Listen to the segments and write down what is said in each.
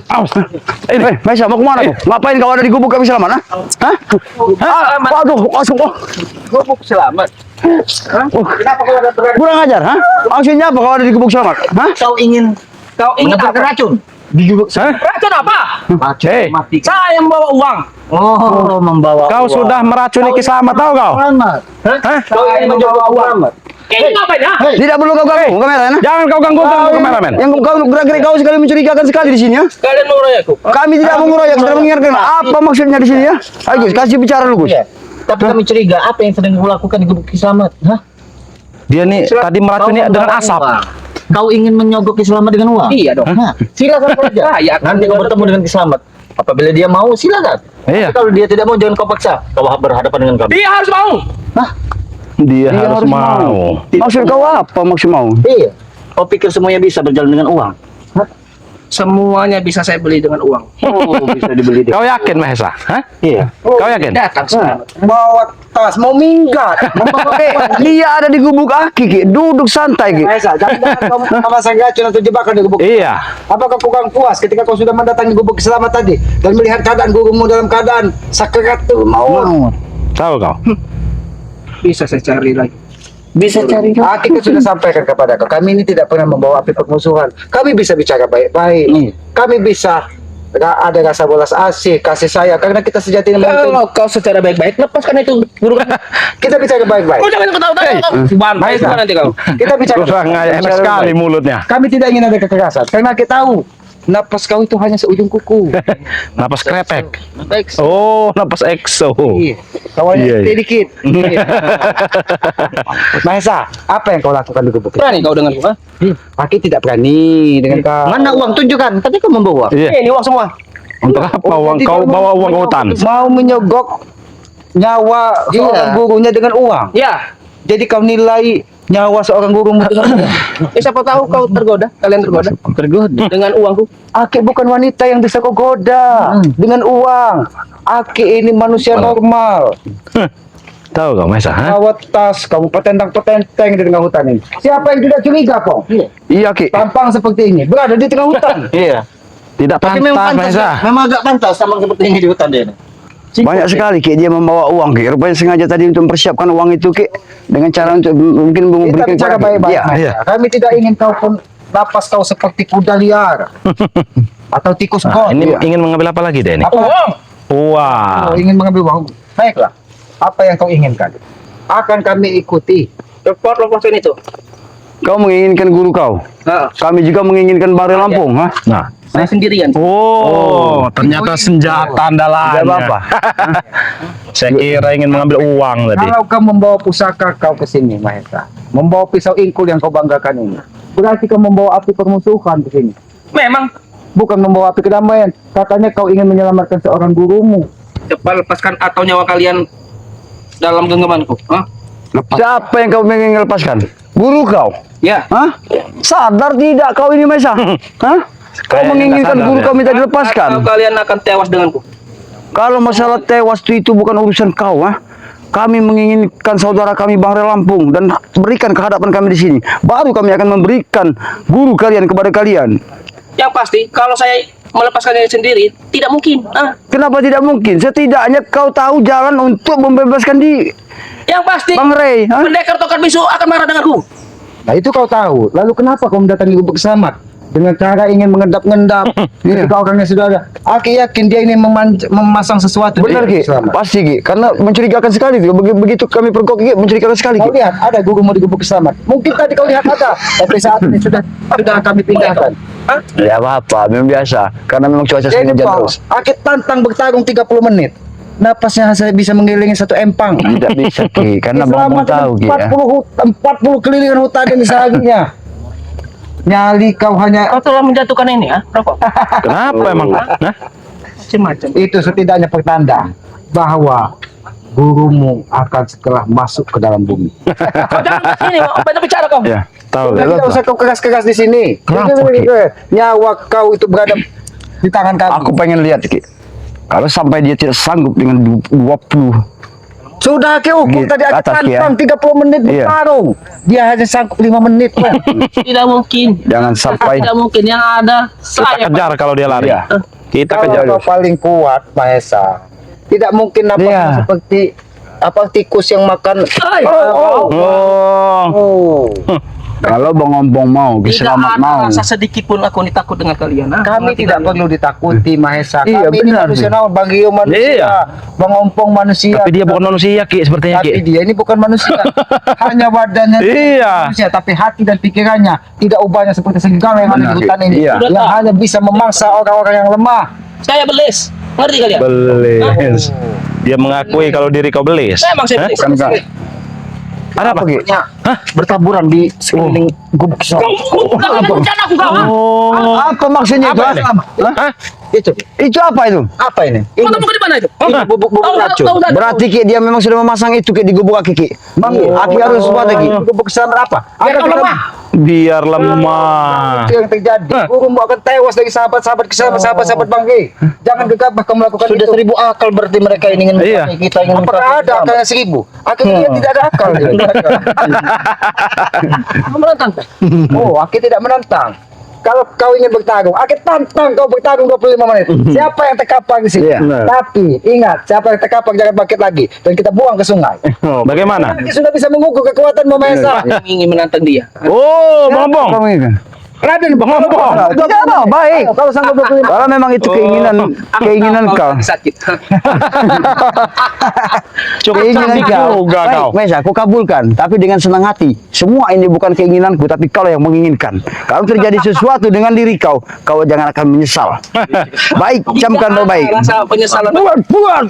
Awas. Maisa, mau kemana kau? Ngapain kau ada di gubuk kami selamat? Hah? Waduh, masuk kok. Gubuk selamat. Kenapa kau ada berani? Kurang ajar, hah? Maksudnya apa kau ada di gubuk selamat? Hah? Kau ingin Mendapatkan racun. Di gubuk Racun apa? Hei, mati. Saya membawa uang. Oh, membawa kau uang. sudah meracuni Kiselamat, tahu kau? Selamat. Hah? Kau ingin membawa uang. Ini ngapain ya? Tidak perlu kau ganggu kamera, ya? Jangan kau ganggu kameramen. Yang kau gerak-gerik kau sekali mencurigakan sekali di sini, ya? Kalian mengeroyokku. Kami tidak mengeroyok, sedang mengingatkan. Apa maksudnya di sini, ya? Ayo, Gus, kasih bicara lu, Gus. Iya. Tapi kami curiga apa yang sedang kau lakukan di gubuk Selamat? Hah? Dia nih tadi meracuni Kau dengan membawa asap. uang. Kau ingin menyogok Selamat dengan uang? Iya dong. Nah, silakan saja. Ya, Nanti kau bertemu dengan Selamat. Apabila dia mau, silakan. Iya. Tapi kalau dia tidak mau, jangan kau paksa. Kau berhadapan dengan kami. Dia harus mau. Hah? Dia harus mau. Maksud kau apa? Maksud mau? Iya. Kau pikir semuanya bisa berjalan dengan uang? Semuanya bisa saya beli dengan uang. Oh, bisa dibeli deh. Kau yakin, Mahesa? Hah? Iya. Kau yakin? Datang Selamat. Bawa tas, mau minggat. Dia ada di gubuk Aki, Ki. Duduk santai, Ki. Maesa, jangan kau memasang racun atau jebakan di gubuk. Iya. Apakah kau kurang puas ketika kau sudah mendatangi gubuk Selamat tadi dan melihat keadaan gurumu dalam keadaan sakrat tuh mau? Tahu kau? Bisa saya cari lagi. Bisa cari. Kita sudah sampaikan kepada kau. Kami ini tidak pernah membawa api permusuhan. Kami bisa bicara baik-baik. Kami bisa ada rasa belas asih, kasih sayang karena kita sejatinya Kalau kau secara baik-baik, lepaskan itu guru. kita bicara baik-baik. Kau jangan ketawa-tawa. Bantai Maesa. nanti kau. Kita bicara. Kurang aja, enak sekali mulutnya. Kami tidak ingin ada kekerasan karena kita tahu napas kau itu hanya seujung kuku. Napas krepek. Baik. Oh, napas EXO. Iya. Kau hanya Iya, iya. sedikit. Mahesa, apa yang kau lakukan di gubuk? Berani kau denganku, ha? Aki tidak berani dengan kau. Mana uang tunjukkan? Tadi kau membawa. Iya. Ini uang semua. Untuk apa uang Jadi kau kau bawa mau uang ke hutan? Mau menyogok nyawa seorang gurunya dengan uang. Ya. Jadi kau nilai nyawa seorang gurumu dengan uang. Siapa tahu kau tergoda, kalian tergoda dengan uangku. Aki bukan wanita yang bisa kau goda dengan uang. Aki ini manusia normal. Tahu kau, Mahesa? Hah? Bawa tas, kamu petentang-petenteng di tengah hutan ini. Siapa yang tidak curiga, Pong? Iya, Ki. Tampang seperti ini, berada di tengah hutan. Iya. Tidak Tapi memang pantas, pantas, Mahesa. memang agak pantas tampang seperti ini di hutan dia. Banyak sekali, Ki. Dia membawa uang, Ki. Rupanya sengaja tadi untuk mempersiapkan uang itu, Ki. Dengan cara untuk mungkin Kita memberikan bicara kepada- baik-baik. Iya. Mas. iya. Kami tidak ingin kau pun napas kau seperti kuda liar atau tikus Nah, got. ini Iya. ingin mengambil apa lagi deh ini? Apa? Wah. Kau ingin mengambil uang? Baiklah. Apa yang kau inginkan? Akan kami ikuti. Cepat lepasin itu. Kau menginginkan guru kau. Nah, Kami juga menginginkan Bari Lampung, ha? Nah. saya sendirian. Oh, ternyata senjata andalannya. Tidak apa-apa. Saya kira ingin mengambil uang tadi. Kalau kau membawa pusaka kau ke sini, Mahesa, membawa pisau ingkul yang kau banggakan ini, berarti kau membawa api permusuhan ke sini. Memang. Bukan membawa api kedamaian. Katanya kau ingin menyelamatkan seorang gurumu. Cepat lepaskan atau nyawa kalian dalam genggamanku. Hah? Siapa yang kau ingin lepaskan? Guru kau? Ya. Hah? Sadar tidak kau ini, Maisa? Hah? Kau Kayaknya menginginkan nggak sadar guru ya. kau minta dilepaskan? Atau kalian akan tewas denganku. Kalau masalah tewas itu bukan urusan kau, ha? Kami menginginkan saudara kami Bang Re Lampung dan berikan kehadapan kami di sini. Baru kami akan memberikan guru kalian kepada kalian. Yang pasti, kalau saya melepaskan diri sendiri, tidak mungkin. Ah. Kenapa tidak mungkin? Setidaknya kau tahu jalan untuk membebaskan di Yang pasti, Bang Rey, ha? pendekar tongkat bisu akan marah denganku. Nah itu kau tahu. Lalu kenapa kau mendatangi gubuk selamat? Dengan cara ingin mengendap-ngendap. Ketika orangnya sudah ada. Aki yakin dia ini memasang sesuatu. Benar, di Ki. gubuk selamat. Pasti, Ki. Karena mencurigakan sekali, Ki. Begitu kami pergok, Ki, mencurigakan sekali, Kau Ki. lihat ada gurumu di gubuk selamat. Mungkin tadi kau lihat ada. Tapi saat ini sudah kami pindahkan. Hah? Ya apa-apa, memang biasa. Karena memang cuaca Jadi sering hujan Pak, terus. Aki tantang bertarung 30 menit. Napasnya saya bisa mengelilingi satu empang. Tidak bisa, Ki. Karena Bang Bang tahu, Ki, ya. 40 kelilingan hutan ini seharusnya. Nyali kau hanya Kau telah menjatuhkan ini, ah, rokok. Kenapa emang? Nah, Macam-macam. itu setidaknya pertanda bahwa gurumu akan setelah masuk ke dalam bumi. Kau jangan ke sini, banyak bicara kau. ya, tahu. Tidak usah kau keras-keras di sini. Kenapa, Ki? Nyawa kau itu berada di tangan kami. Aku pengen lihat, Ki. Kalau sampai dia tidak sanggup dengan 20 Sudah ke ukur Gitu, tadi Aki atas ya. tantang 30 menit Iya. bertarung. Dia hanya sanggup 5 menit. Bang. Tidak mungkin. Jangan sampai Tidak mungkin yang ada Kita saya. kejar kalau dia lari. Iya. Kita Kalau kejar. kau paling kuat, Mahesa, tidak mungkin nampaknya Iya. seperti tikus yang makan. Ay, Oh. kalau Bang Ompong mau, Tidak selamat ada mau. rasa sedikit pun aku ini takut dengan kalian. Kami Mengerti tidak kalian? perlu ditakuti, Mahesa. Iya, Kami ini benar, manusia, Bi. Bang Gio manusia, Iya. Bang Ompong manusia. Tapi dia bukan manusia, Ki, sepertinya, Tapi Ki. dia ini bukan manusia. Hanya badannya Iya. manusia, tapi hati dan pikirannya tidak ubahnya seperti serigala yang ada Benar, di hutan ini. iya. Yang hanya bisa memangsa orang-orang yang lemah. Saya belis. Ngerti kalian? Belis. Dia mengakui kalau diri kau belis. Saya emang saya Hah? belis. Bukankah? Ada apa, Gi? Hah? Bertaburan di sekeliling gubuk Kau bencana aku kau. Oh. Apa maksudnya itu? Apa ini? Hah? Hah? Itu. Itu apa itu? Apa ini? Kau temukan di mana itu? Ini bubuk-bubuk racun. Berarti Ki dia memang sudah memasang itu Ki di gubuk Aki Ki. Bang, Aki harus waspada Ki. Gubuk selamat apa? Biar kau lemah. Biar lemah. Itu yang terjadi. Gurumu akan tewas dari sahabat-sahabat sahabat Bang Gi. Jangan gegabah kamu melakukan Sudah itu. 1000 akal berarti mereka ingin Iya. memakai kita ingin Apakah ada akalnya 1000? Akhirnya dia tidak ada akal. Kamu menantang. Oh, Aki tidak menantang. Kalau kau ingin bertarung, Aki tantang kau bertarung 25 menit. Siapa yang terkapar di sini? Iya. Tapi ingat, siapa yang terkapar jangan bangkit lagi dan kita buang ke sungai. Bagaimana? Aki sudah bisa mengukur kekuatan Mahesa. Yang ingin menantang dia. Oh, Bang Ompong. Kamu ini. Raden, Bang Ompong. Tidak apa, baik. Kalau sanggup 25 Kalau memang itu keinginan kau. Sakit. Cukup Keinginan cantik kau. juga kau. Baik, Mesa, aku kabulkan. Tapi dengan senang hati. Semua ini bukan keinginanku, tapi kau yang menginginkan. Kalau terjadi sesuatu dengan diri kau, kau jangan akan menyesal. Baik, camkan baik. Rasa penyesalan. Buat. Buat.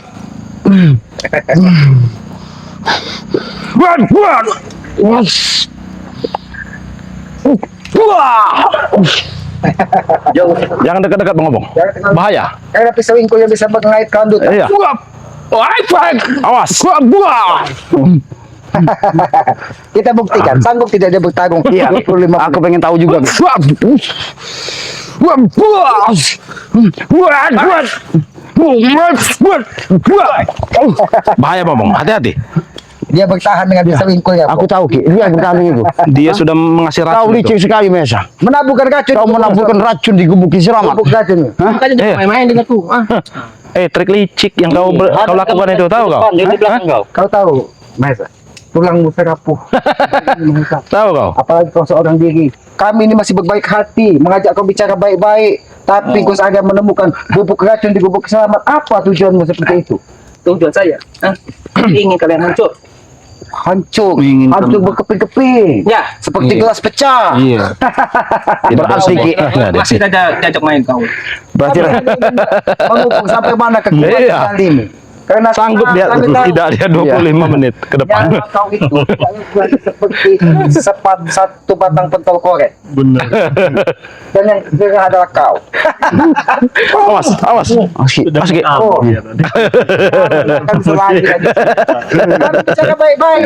Jangan dekat-dekat, Bang Ompong. Bahaya. Karena pisau ingkul yang bisa mengait kandut. Iya. Awas. Kita buktikan, sanggup tidak dia bertarung. Iya, 25 aku pengen tahu juga. Bahaya, Bang Ompong. Hati-hati. Dia bertahan dengan pisau ingkul ya. Aku tahu Ki, dia bertahan itu. Dia sudah mengasih Kau racun itu. licik sekali Mesa. Menaburkan racun. Kau menaburkan racun di gubuk Ki Selamat. Bubuk racun. Makanya jangan main-main dengan aku. Trik licik yang kau lakukan itu tahu kau? Di belakang kau. Kau tahu, Mahesa, tulangmu terapuh. Tahu kau? Apalagi kau seorang diri. Kami ini masih berbaik hati, mengajak kau bicara baik-baik. Tapi kau saja menemukan bubuk racun di gubuk selamat. Apa tujuanmu seperti itu? Tujuan saya. Ingin kalian hancur. Hancur, Menginginkan- hancur berkeping-keping. Ya. Seperti Iya. gelas pecah. Iya. Berarti Ki. Masih ada jajak main kau. Berarti Mengukur sampai mana kekuatan Iya. kali ini? Karena Sanggup dia kami tahu tidak dia 25 menit ke depan. yang kau itu seperti satu batang pentol korek. Benar. Dan yang gerah adalah kau. Awas. Asik. Asik. Oh, kami selagi aja. Kami bicara baik-baik.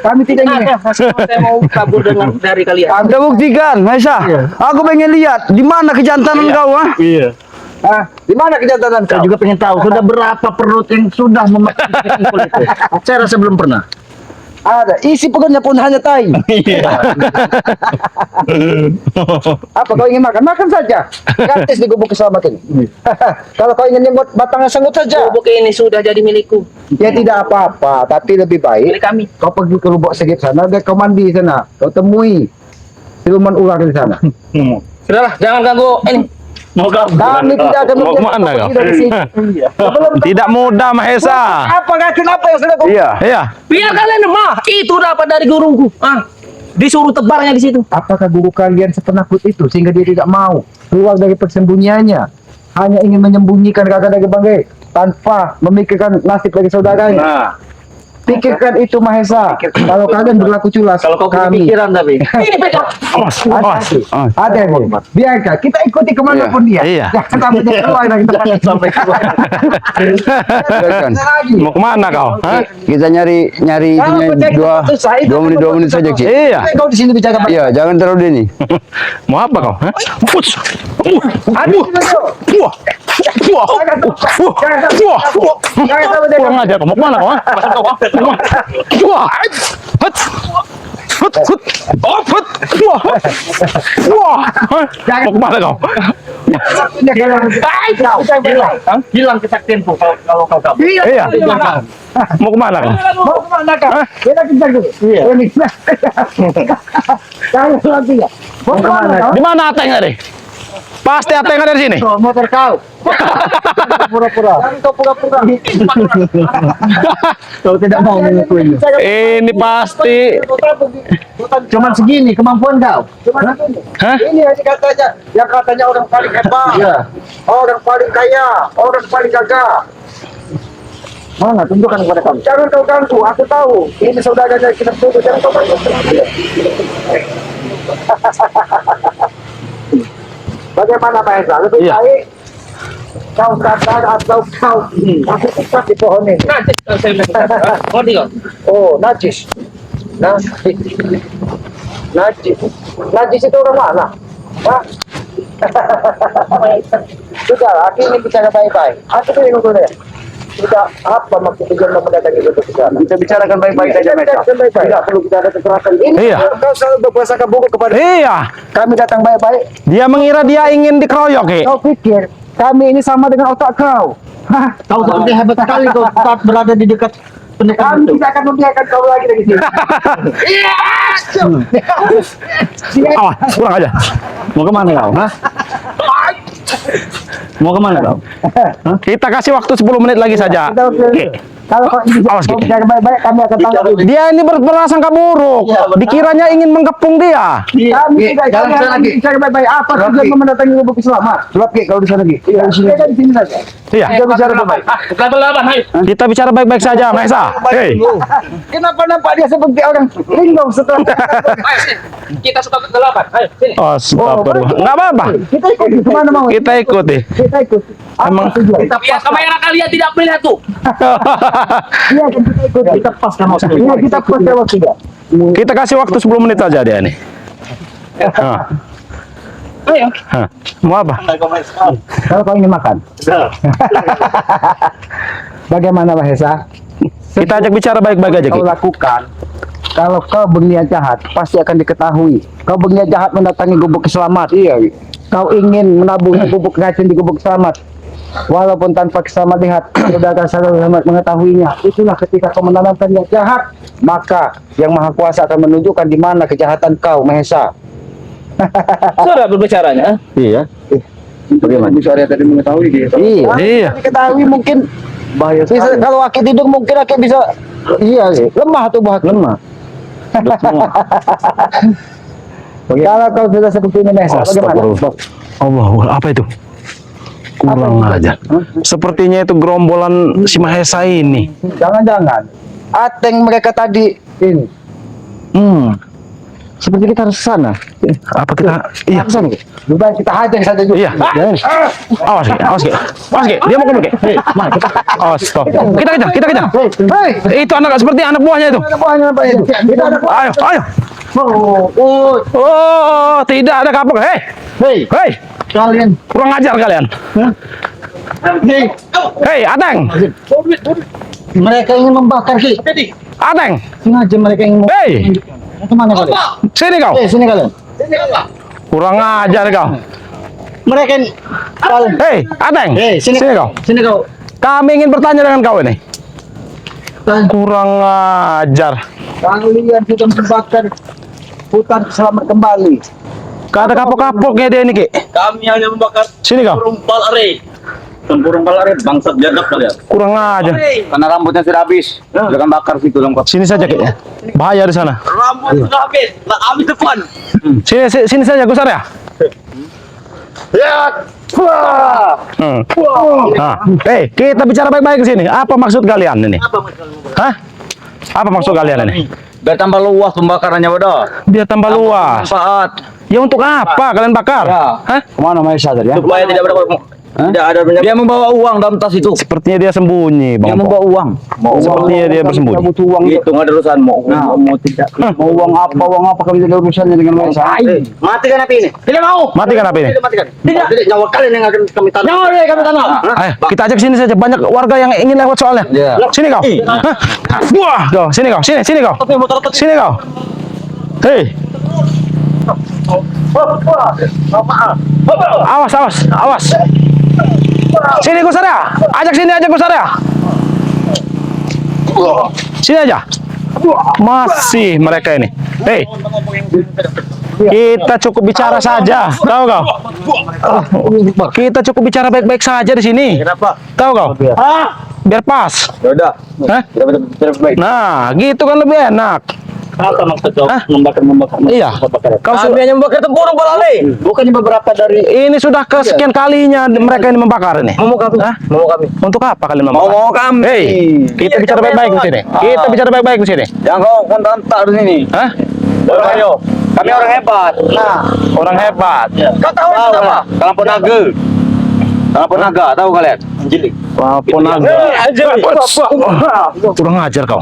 Kami tidak ingin. Saya mau kabur dari kalian. Kita buktikan, Mesa. Aku pengen lihat di mana kejantanan kau, ah? Iya. Ah, di mana kejantanan Saya kau? juga pengen tahu sudah berapa perut yang sudah memakan ingkul itu. Saya rasa belum pernah. Ada. Isi perutnya pun hanya tai. Apa kau ingin makan? Makan saja. Gratis di gubuk keselamatan ini. Kalau kau ingin nyemot batangnya sanggut saja. Bubuk ini sudah jadi milikku. Ya tidak apa-apa, tapi lebih baik Milik kami. kau pergi ke lubuk segit sana, biar kau mandi di sana. Kau temui siluman ular di sana. Sudahlah, jangan ganggu ini. Kami tidak akan Mau membiarkan kemana kau kau? pergi dari sini. Sebelum Tidak mudah, Mahesa. apa racun apa yang sudah kau Iya. Iya. Biar kalian lemah. Itu dapat dari guruku. Disuruh tebarnya di situ. Apakah guru kalian sepenakut itu sehingga dia tidak mau keluar dari persembunyiannya? Hanya ingin menyembunyikan kakak dari Bangge tanpa memikirkan nasib dari saudaranya. Nah, Pikirkan itu Mahesa. Kalau kalian berlaku culas, kalau kau punya kami pikiran tapi. Ini pecah. Awas. ada nih. Biarkan kita ikuti kemanapun dia. Iya. Jangan sampai dia keluar dari tempat Jangan sampai keluar. Biarkan. lagi. Mau kemana kau? Hah? Kita nyari Kalau itunya kau cari dua tempat susah, itu menit tempat saja susah. Ki. Iya. Kau di sini bicara baik. Iya, jangan terlalu dini. Mau apa kau? Hah? Push. Ada di situ. Wah. Wah. Wah. Kurang ajar kamu. Mana kau? Wah. Hut. Hut. Hut. Oh, hut. Wah. Wah. Mau kemana kau? Hilang kesaktianku kalau kau kabur. Iya. Mau kemana kau? Mau kemana kau? Kita kejar dulu. Iya. Kalau lagi ya. Mau kemana kau? Di mana Ateng tadi? Pasti Ateng ada di sini. Motor kau. Pura-pura. Kau pura-pura. Kau tidak mau mengakuinya. Ini pasti. Cuman segini kemampuan kau. Cuman ini. Hah? Ini yang katanya orang paling hebat. Iya. Orang paling kaya, orang paling gagah. Mana tunjukkan kepada kami. Jangan kau ganggu, aku tahu. Ini saudaranya kita tuduh, jangan kau ganggu. Bagaimana Mahesa? Lebih Iya. baik kau sadar atau kau aku ikat di pohon ini. Oh, najis. Najis. Najis. Najis itu orang mana? Hah? Sudah, aku ini bicara baik-baik. Aku ini ngomongnya. Tidak apa maksud tujuan mendatangi itu bicara. Kita bicarakan baik-baik saja. Tidak perlu kita ada kekerasan ini. Iya. Kau selalu berprasangka buruk kepada Iya. kami datang baik-baik. Dia mengira dia ingin dikeroyok, Ki. Kau pikir kami ini sama dengan otak kau? Hah? Kau seperti hebat sekali kau saat berada di dekat pendekar Kami itu. tidak akan membiarkan kau lagi dari sini. Awas, kurang aja. Mau kemana kau? Hah? Mau kemana kau? Hah? Kita kasih waktu 10 menit lagi saja. Ki. Kalau kau ini Awas, kau Ki. bicara baik-baik, kami akan tangkap. Dia ini berprasangka buruk. Dikiranya ingin menggepung dia. Kami tidak jalan kami sana, akan Ki. bicara baik-baik. Apa tujuan mendatangi lubuk selamat? Sebab kau di sana lagi. Kita di sini saja. Iya. Kita bicara baik. Kita bicara baik-baik saja, Mahesa. Hei. Kenapa nampak dia seperti orang linglung setelah Kita suka kegelapan. Ayo, sini. Astagfirullah. Enggak apa-apa. kita ikut kemana mau? Kita ikuti. Kita ikut. Apa Emang- tujuan? Biar kamera kalian tidak melihat tuh. Iya, kan kita ikut. Kita pas sama waktu. Iya, kita pas sama waktu. Kita kasih waktu 10 menit saja dia nih. Hah. Ayo. Hah. Mau apa? Kalau kau ingin makan. Bagaimana Mahesa? Kita ajak bicara baik-baik aja, Ki. Kau lakukan. Kalau kau berniat jahat, pasti akan diketahui. Kau berniat jahat mendatangi gubuk selamat. Iya. Kau ingin menabung gubuk racun di gubuk selamat. Walaupun tanpa selamat lihat, saudara selamat mengetahuinya. Itulah ketika kau menanamkan niat jahat, maka yang Maha Kuasa akan menunjukkan di mana kejahatan kau, Mahesa. Sudah berbicaranya. Iya. Bagaimana? Bisa tadi mengetahui dia. Iya. Iya. Diketahui mungkin bahaya. Bisa, kalau aki tidur mungkin aki bisa. Iya sih. Lemah tubuh aki. Lemah. Kalau kau sudah seperti ini, Mahesa, bagaimana? Astagfirullah. Allah, apa itu? Kurang aja. Sepertinya itu gerombolan si Mahesa ini. Jangan-jangan Ateng mereka tadi ini. Seperti kita harus ke sana. Apa kita? Iya. Ke sana. Lebih baik kita hajar saja juga. Iya. Awas, Ki. Awas, Ki. Awas, Ki. Dia mau kemana, Ki? Awas, stop. Kita kejar, kita kejar. Hei, Itu anak seperti anak buahnya itu. ada buahnya apa itu? Kita ada buah. Ayo, ayo. Oh, Oh, tidak ada kapok. Hei, hei, hei. kalian. Kurang ajar kalian. Hei, Hei, Ateng. Mereka ingin membakar Ki. Ateng. Sengaja mereka ingin Hei, kemana kalian? sini kau. Sini kalian. Kurang ajar kau. Mereka Hei, Ateng. sini kau. Sini kau. Kami ingin bertanya dengan kau ini. Kurang ajar. kalian sudah membakar hutan selamat kembali. Gak ada kapok-kapoknya dia ini, Ki. Kami hanya membakar Sini kau. burung palare. Burung palare bangsat biadab kalian. Kurang ajar. Karena rambutnya sudah habis. Silakan bakar situ lengkap. Sini saja, Ki. Bahaya di sana. Rambut sudah habis. Nah, habis depan. Sini saja, Gusar ya. Ya, wah, Nah, kita bicara baik-baik di sini. Apa maksud kalian ini? Hah? Apa maksud kalian ini? Biar tambah luas pembakarannya, bodoh. Biar tambah luas. Manfaat. Ya untuk apa kalian bakar? Ya. Hah? kemana Mahesa tadi ya? Supaya tidak berapa Tidak ada Dia membawa uang dalam tas itu. Sepertinya dia sembunyi, Dia Bang membawa Pong. uang. Sepertinya dia bersembunyi. Kita butuh uang. itu nggak ada urusan mau tidak. Mau uang apa kami tidak ada urusannya dengan mereka. Matikan api ini. Tidak mau. Matikan api ini. Matikan. Tidak, nyawa kalian yang akan kami tanam. Nyawa dia kami tanam. Ayo, kita ajak sini saja. Banyak warga yang ingin lewat soalnya. Sini kau. Hah? Wah, kau. Sini kau. Sini kau. Sini kau. Hei. Awas. Sini Gusara. Ajak Gusara. Sini aja. Masih mereka ini. Hei. Kita cukup bicara saja. Tahu kau? Kita cukup bicara baik-baik saja di sini. Kenapa? Tahu kau? Biar pas. Ya udah. Hah? Kita betul baik. Nah, gitu kan lebih enak. Apa maksud kau? Hah? Membakar. Iya. Kau Kami hanya membakar tempurung balale. Bukannya beberapa dari ini sudah kesekian kalinya mereka ini membakar ini. Mau kami. Hah? Mau kami. Untuk apa kalian membakar? mau kami. Hei, kita bicara baik-baik di sini. Kita bicara baik-baik di sini. Yang kau kontak di sini. Hah? Ayo. Kami orang hebat. Nah, Orang hebat. Kau tahu apa? Kalampun naga. Kalampun naga, tahu kalian? Jilik. Ponaga. Kurang ajar kau.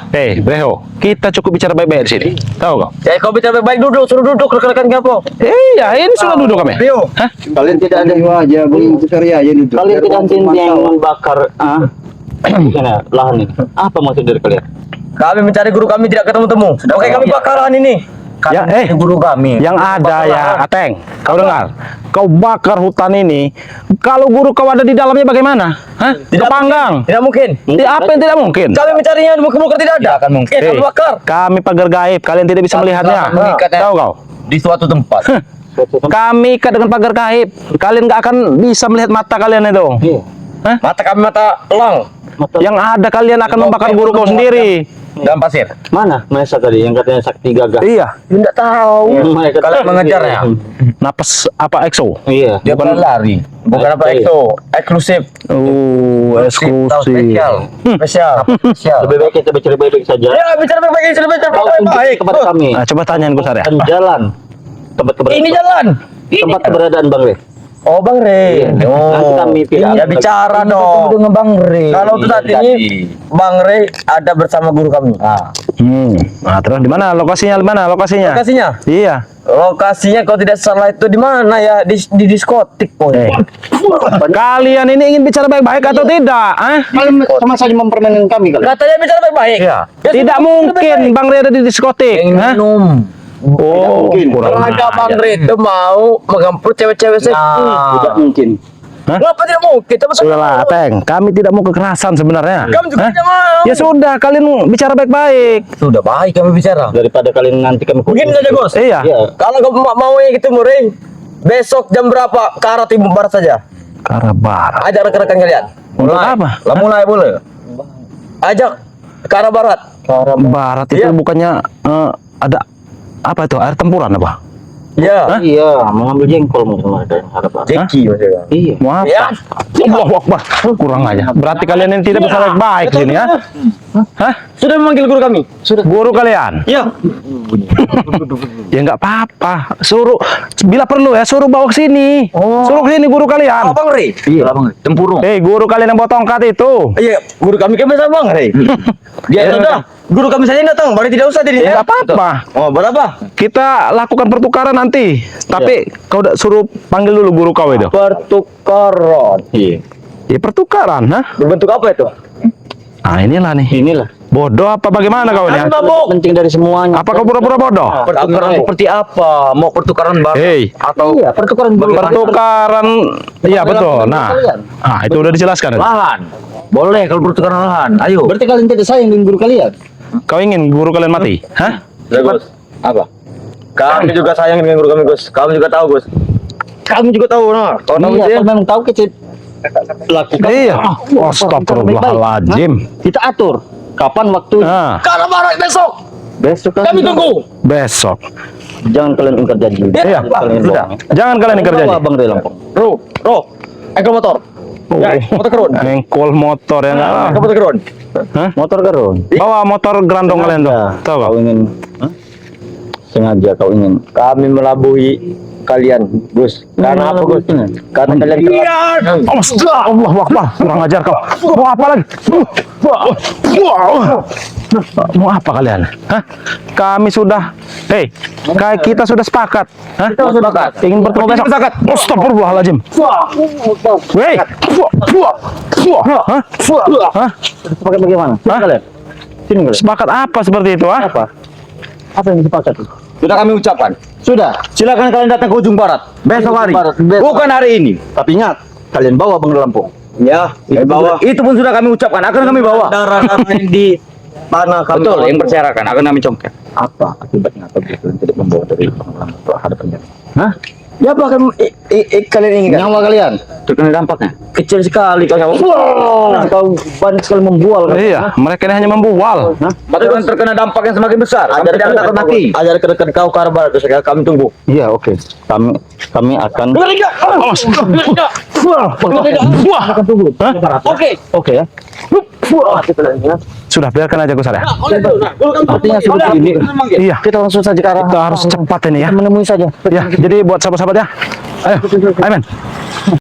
Hei, Beho, kita cukup bicara baik-baik di sini. Tahu kau? Ya kau bicara baik duduk, suruh duduk rekan-rekan kapo. Iya, ini sudah duduk kami. Hah? Kalian tidak ada aja, beli cari aja dulu. kalian tidak ada yang membakar lahan ini. Apa maksud dari kalian? Kami mencari guru kami tidak ketemu-temu. Oke, kami bakaran ini. Ya, Guru kami. Yang ada ya, Ateng. Kau dengar? Kau bakar hutan ini. Kalau guru kau ada di dalamnya bagaimana? Hah? Tidak Kepanggang. Tidak mungkin. Apa yang tidak mungkin? Kami mencarinya di muka-muka tidak ada. Akan mungkin. Hei, Kami bakar kami pagar gaib. Kalian tidak bisa melihatnya. Tahu kau? di suatu tempat. Kami ikat dengan pagar gaib. Kalian nggak akan bisa melihat mata kalian itu. Mata kami mata elang Yang ada kalian akan membakar guru kau sendiri. dalam pasir. Mana Maesa tadi yang katanya sakti gagah? Iya. Tidak tahu. Mereka Kalian mengejarnya. Napas apa EXO? Iya. Dia bukan lari. Bukan apa itu. Eksklusif. Oh, eksklusif. Spesial. Lebih baik kita bicara baik-baik saja. Ya, bicara baik-baik, bicara Kau baik-baik. tunjukin kepada kami Nah, coba tanyain gue ya. jalan tempat keberadaan. Ini jalan. Tempat keberadaan Bang Re. Oh, Bang Re. Nanti kami pilih. Ya bicara dong. Dengan Bang Re. Kalau untuk saat ini Bang Re ada bersama guru kami. Nah, terus di mana lokasinya? Di mana lokasinya? Lokasinya? Iya. Lokasinya kalau tidak salah itu di mana ya? Di diskotik, Boy. Kalian ini ingin bicara baik-baik atau tidak? Kalian sama saja mempermainkan kami kali. Katanya bicara baik-baik. Iya. Tidak mungkin Bang Re ada di diskotik. Hah? Minum. Oh, kurang Ada Bang ajar. Re itu mau mengampur cewek-cewek seksi. Tidak mungkin. Ngapa tidak mau? Kita betul. Sudahlah, Teng. Kami tidak mau kekerasan sebenarnya. Kamu juga Hah? tidak mau. Ya sudah, kalian bicara baik-baik. Sudah baik kami bicara. Daripada kalian nanti kami Begini saja, Bos. Iya. Kalau kamu mau yang gitu, Mureng, besok jam berapa ke arah timur barat saja? Karabar. Ajak rekan-rekan kalian. Untuk apa? Lah mulai boleh. Ajak ke arah barat. Barat itu Iya. bukannya ada apa itu? Air tempuran apa? Ya. Iya, mengambil jengkol mungkin mereka harapan. Jeki maksudnya. Iya. Mau apa? Ya. Allahu Akbar. Kurang aja. Berarti kalian ini tidak bisa baik-baik di sini ya? Hah? Sudah memanggil guru kami. Guru kalian? Iya. Ya nggak apa-apa. Suruh bila perlu ya suruh bawa ke sini. Suruh ke sini guru kalian. Bang Re. Iya, Bang. Tempurung. Guru kalian yang bawa tongkat itu. Iya, guru kami kan sama Bang Re. Ya sudah. Guru kami saja yang datang, Bang Re tidak usah jadi. Ya nggak apa-apa. Oh, berapa? Kita lakukan pertukaran nanti. Tapi kau udah suruh panggil dulu guru kau itu. Pertukaran. Iya. Ya pertukaran, nah. Berbentuk apa itu? Nah inilah nih. Inilah. Bodoh apa bagaimana kau ini? Anu mabuk. Penting dari semuanya. Apa kau pura-pura bodoh? Pertukaran seperti apa? Mau pertukaran bar Hei, atau Iya, pertukaran dulu. pertukaran. Iya betul. Nah, itu udah dijelaskan. lahan? Boleh kalau pertukaran lahan. Ayo. Berarti kalian tidak sayang dengan guru kalian? Kau ingin guru kalian mati? Hah? Ya, Gus. Apa? Kami juga sayang dengan guru kami, Gus. Kami juga tahu, Gus. Kami juga tahu, nah. Kau tahu Iya, dia? kalau memang tahu kecil. Lakukan. Iya. Astagfirullahaladzim. Kita atur kapan waktu. Nah, Kalau barat besok. Besok kan Kami tunggu. besok. jangan kalian ingkar janji. Iya. Kalian Sudah. bohong. Jangan kalian ingkar janji. Bawa Bang Re Lampung. Roh. Engkol motor. Ya, motor kerun. Engkol motor ya enggak? Engkol motor kerun. Hah? Motor karun. Bawa motor gerandong kalian tuh. Tahu kau? Kau ingin sengaja kau ingin Kami melabuhi kalian, Gus. Karena apa, Gus? Karena kalian Allahu Akbar. Kurang ajar kau. Mau apa lagi? Mau apa kalian? Hah? Kami sudah, kita sudah sepakat. Hah? Kita sudah sepakat. Ingin bertemu besok. Sepakat. Astagfirullahaladzim. Weh. Hah? Hah? Sepakat bagaimana? Hah? Kalian? Sini kalian. Sepakat apa seperti itu? Ah? Apa yang disepakat? sudah kami ucapkan. Sudah. Silakan kalian datang ke ujung barat besok hari. Bukan hari ini. Tapi ingat, kalian bawa Bang Lampung. Ya, itu pun sudah kami ucapkan. Akan kami bawa. Darah kami di tanah kami. Betul, yang berserakan akan kami congkel. Apa akibatnya apabila kalian tidak membawa dari Bang Lampung ke hadapannya? Hah? Ya apa akan kalian inginkan? Nyawa kalian. Terkena dampaknya. Kecil sekali kau nyawa. Kau banyak sekali membual kan? Iya, mereka ini hanya membual. Bahkan terkena dampak yang semakin besar. Sampai tidak takut mati. Ajar ke kau ke arah barat, terus kami tunggu. Iya, oke. Kami akan. Awas. Akan tunggu. Oke ya. Sudah, biarkan aja Gus ya. Artinya sudah ini. Iya, Kita langsung saja ke arah. kita harus cepat ini ya. Menemui saja. Ya, jadi buat sahabat-sahabat ya. Ayo, ayo men.